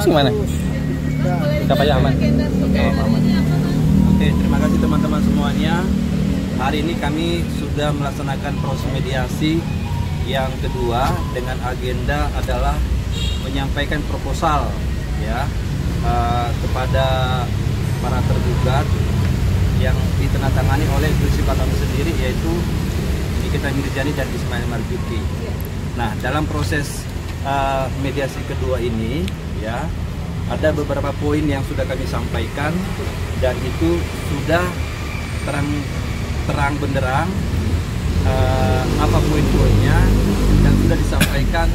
gimana? Siapa ya aman? Oke, aman. Oke, terima kasih teman-teman semuanya. Hari ini kami sudah melaksanakan proses mediasi yang kedua dengan agenda adalah menyampaikan proposal ya kepada para tergugat yang ditandatangani oleh prinsipal kami sendiri, yaitu Nikita Mirzani dan Ismail Marzuki. Nah, dalam proses mediasi kedua ini ya ada beberapa poin yang sudah kami sampaikan dan itu sudah terang benderang apa poin-poinnya dan sudah disampaikan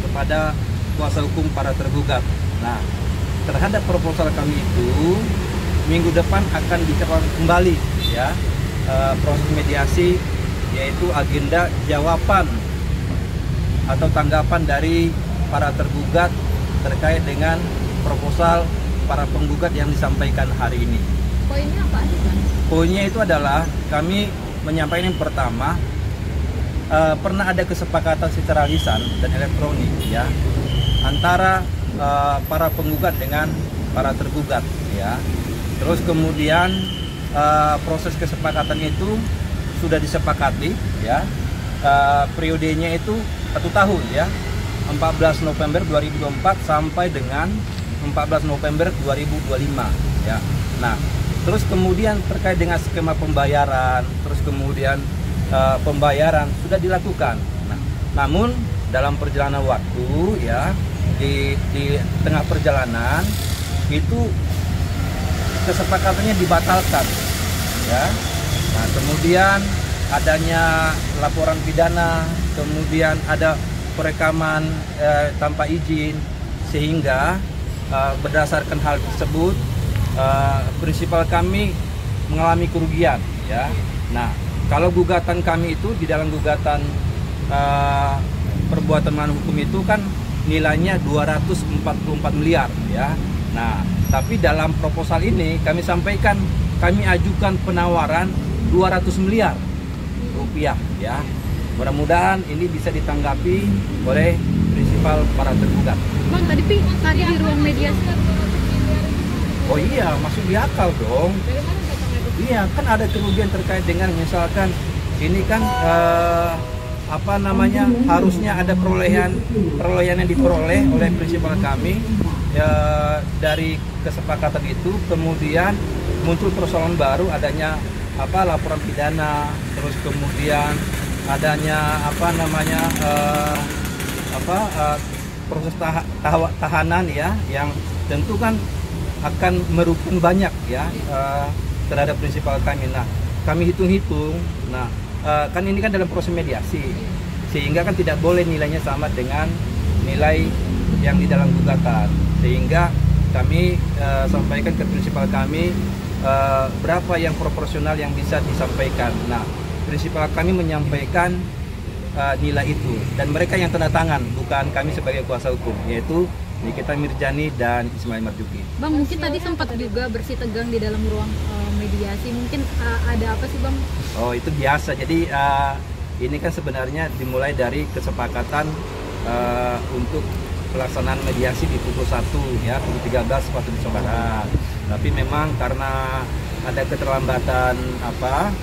kepada kuasa hukum para tergugat. Nah, terhadap proposal kami itu minggu depan akan dicabut kembali ya proses mediasi, yaitu agenda jawaban atau tanggapan dari para tergugat terkait dengan proposal para penggugat yang disampaikan hari ini. Poinnya apa sih, Bang? Poinnya itu adalah kami menyampaikan yang pertama, pernah ada kesepakatan secara lisan dan elektronik ya antara para penggugat dengan para tergugat ya. Terus kemudian proses kesepakatan itu sudah disepakati ya, periodenya itu 1 tahun ya, 14 November 2024 sampai dengan 14 November 2025 ya. Nah, terus kemudian terkait dengan skema pembayaran, terus kemudian pembayaran sudah dilakukan. Nah, namun dalam perjalanan waktu ya di tengah perjalanan itu kesepakatannya dibatalkan ya. Nah, kemudian adanya laporan pidana, kemudian ada perekaman tanpa izin, sehingga berdasarkan hal tersebut prinsipal kami mengalami kerugian ya. Nah, kalau gugatan kami itu di dalam gugatan perbuatan melawan hukum itu kan nilainya 244 miliar ya. Nah, tapi dalam proposal ini kami sampaikan kami ajukan penawaran 200 miliar rupiah ya. Mudah-mudahan ini bisa ditanggapi oleh prinsipal para tergugat. Bang, tadi di ruang mediasi. Oh iya, masuk di akal dong. Iya, kan ada kerugian terkait dengan misalkan ini kan harusnya ada perolehan yang diperoleh oleh prinsipal kami ya, dari kesepakatan itu, kemudian muncul persoalan baru, adanya laporan pidana, terus kemudian adanya proses tahanan ya, yang tentu kan akan merugikan banyak ya terhadap prinsipal kami. Nah, kami hitung-hitung, nah kan ini kan dalam proses mediasi, sehingga kan tidak boleh nilainya sama dengan nilai yang di dalam gugatan, sehingga kami sampaikan ke prinsipal kami berapa yang proporsional yang bisa disampaikan. Nah, prinsipal kami menyampaikan nilai itu, dan mereka yang tanda tangan, bukan kami sebagai kuasa hukum, yaitu Nikita Mirzani dan Ismail Marzuki. Bang, mungkin tadi sempat juga bersih tegang di dalam ruang mediasi, mungkin ada apa sih, Bang? Oh, itu biasa. Jadi ini kan sebenarnya dimulai dari kesepakatan untuk pelaksanaan mediasi di pukul 1 ya, pukul 13 waktu Indonesia Barat. Tapi memang karena ada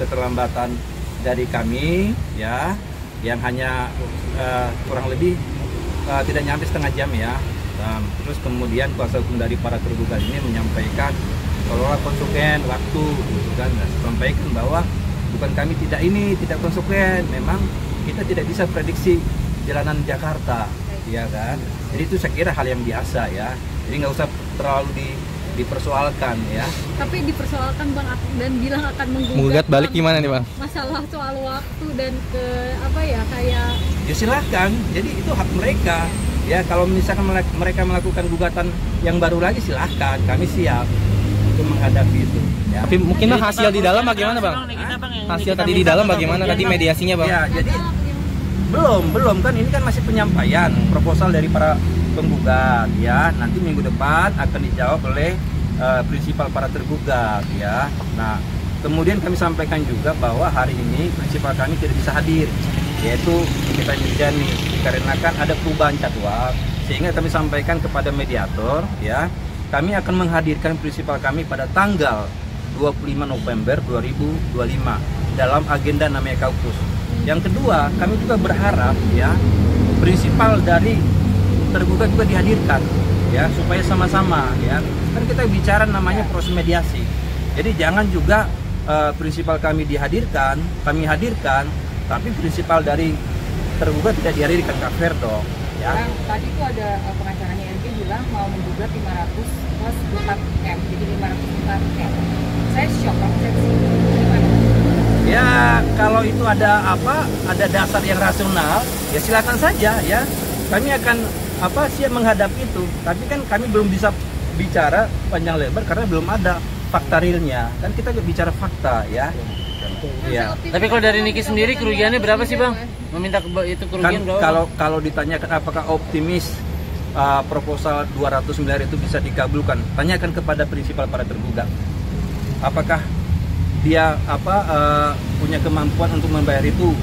keterlambatan dari kami ya, yang hanya kurang lebih tidak nyampe setengah jam ya. Terus kemudian kuasa hukum dari para tergugat ini menyampaikan kalau konsumen waktu gitu kan, sampaikan bahwa bukan kami tidak konsumen, memang kita tidak bisa prediksi jalanan Jakarta ya kan. Jadi itu saya kira hal yang biasa ya, jadi nggak usah terlalu dipersoalkan ya. Tapi dipersoalkan, Bang, dan bilang akan menggugat balik gimana nih, Bang? Masalah soal waktu dan kayak ya silahkan, jadi itu hak mereka ya. Kalau misalkan mereka melakukan gugatan yang baru lagi, silahkan, kami siap untuk menghadapi itu ya. Tapi mungkin hasil di dalam bagaimana, Bang? Hasil tadi di dalam bagaimana tadi mediasinya, Bang? Ya, jadi belum kan, ini kan masih penyampaian proposal dari para penggugat ya. Nanti minggu depan akan dijawab oleh prinsipal para tergugat ya. Nah, kemudian kami sampaikan juga bahwa hari ini prinsipal kami tidak bisa hadir, yaitu Nikita Mirzani, dikarenakan ada perubahan jadwal, sehingga kami sampaikan kepada mediator, ya, kami akan menghadirkan prinsipal kami pada tanggal 25 November 2025 dalam agenda namanya kaukus. Yang kedua, kami juga berharap, ya, prinsipal dari tergugat juga dihadirkan, ya, supaya sama-sama, ya, kan kita bicara namanya proses mediasi. Jadi jangan juga prinsipal kami dihadirkan, kami hadirkan, tapi prinsipal dari tergugat tidak dihadirkan, Kak Ferdo. Ya. Bang, tadi tuh ada pengacaranya NG bilang mau menggugat 500 plus 4M, jadi 504M. Saya shock banget saya kesini. Gimana? Ya, kalau itu ada ada dasar yang rasional, ya silakan saja, ya. Kami akan siap menghadapi itu. Tapi kan kami belum bisa bicara panjang lebar karena belum ada fakta realnya. Kan kita bicara fakta, ya. Iya. Tapi kalau dari Niki sendiri kerugiannya berapa sih, Bang? Meminta itu kerugian berapa? Kalau ditanyakan apakah optimis proposal 200 miliar itu bisa dikabulkan, tanyakan kepada prinsipal para tergugat. Apakah dia punya kemampuan untuk membayar itu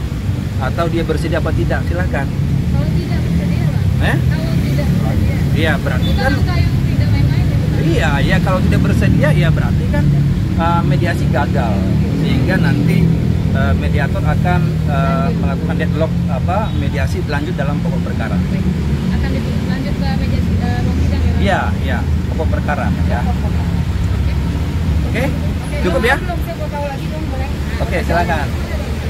atau dia bersedia apa tidak? Silakan. Kalau tidak bersedia, Bang. Kalau tidak bersedia. Iya, berarti Bukan kan luka yang tidak main-main ya, Bang. iya, ya kalau tidak bersedia ya berarti kan mediasi gagal, sehingga nanti mediator akan melakukan deadlock mediasi lanjut dalam pokok perkara. Akan lanjut ke mediasi ruang sidang ya, Bang? Iya, pokok perkara, ya. Oke? Cukup ya? Belum, saya mau tahu lagi dong, boleh? Oke, silakan.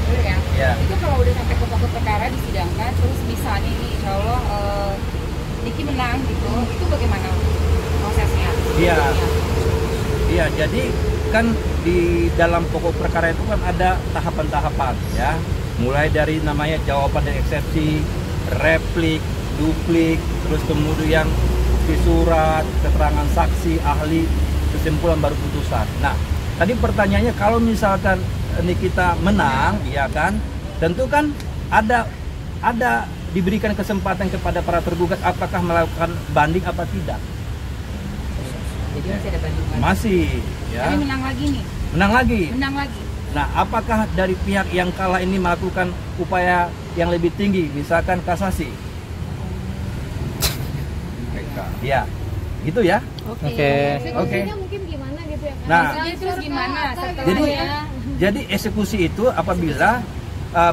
Boleh ya? Ya. Itu kalau udah sampai ke pokok perkara disidangkan, terus misalnya ini insya Allah Niki menang gitu, itu bagaimana prosesnya? Iya. Iya, jadi kan di dalam pokok perkara itu kan ada tahapan-tahapan, ya. Mulai dari namanya jawaban dan eksepsi, replik, duplik, terus kemudian bukti surat, keterangan saksi, ahli, kesimpulan baru putusan. Nah, tadi pertanyaannya kalau misalkan ini kita menang, ya kan, tentu kan ada diberikan kesempatan kepada para tergugat apakah melakukan banding apa tidak. Jadi masih ada bandingan. Masih, ya. Tapi menang lagi nih. Menang lagi. Menang lagi. Nah, apakah dari pihak yang kalah ini melakukan upaya yang lebih tinggi, misalkan kasasi? Ya, gitu ya. Oke. Eksekusinya mungkin gimana gitu ya? Nah, terus gimana setelah Jadi eksekusi itu apabila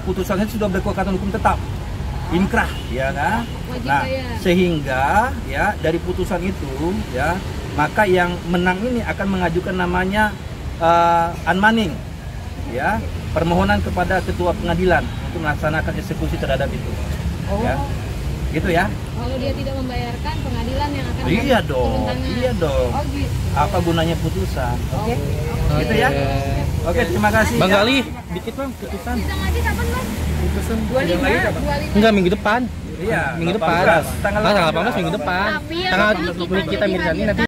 putusannya sudah berkekuatan hukum tetap, inkrah, ya kan? Wajib Nah, bayar. sehingga ya dari putusan itu, ya, maka yang menang ini akan mengajukan namanya unmanning, ya, permohonan kepada ketua pengadilan untuk melaksanakan eksekusi terhadap itu. Ya. Gitu ya. Kalau dia tidak membayarkan, pengadilan yang akan Iya dong. turun tangan. Iya dong. Oh gitu. Apa gunanya putusan? Oke. Gitu ya. Oke, terima kasih. Bang ya. Gali, dikit Bang, putusan. Sidang lagi kapan, Bang? 25. Enggak, minggu depan. Iya, Minggu depan. 18. Tanggal Tanggal 18 minggu depan. Tapi yang Tanggal penting kita jadi Mirzani nanti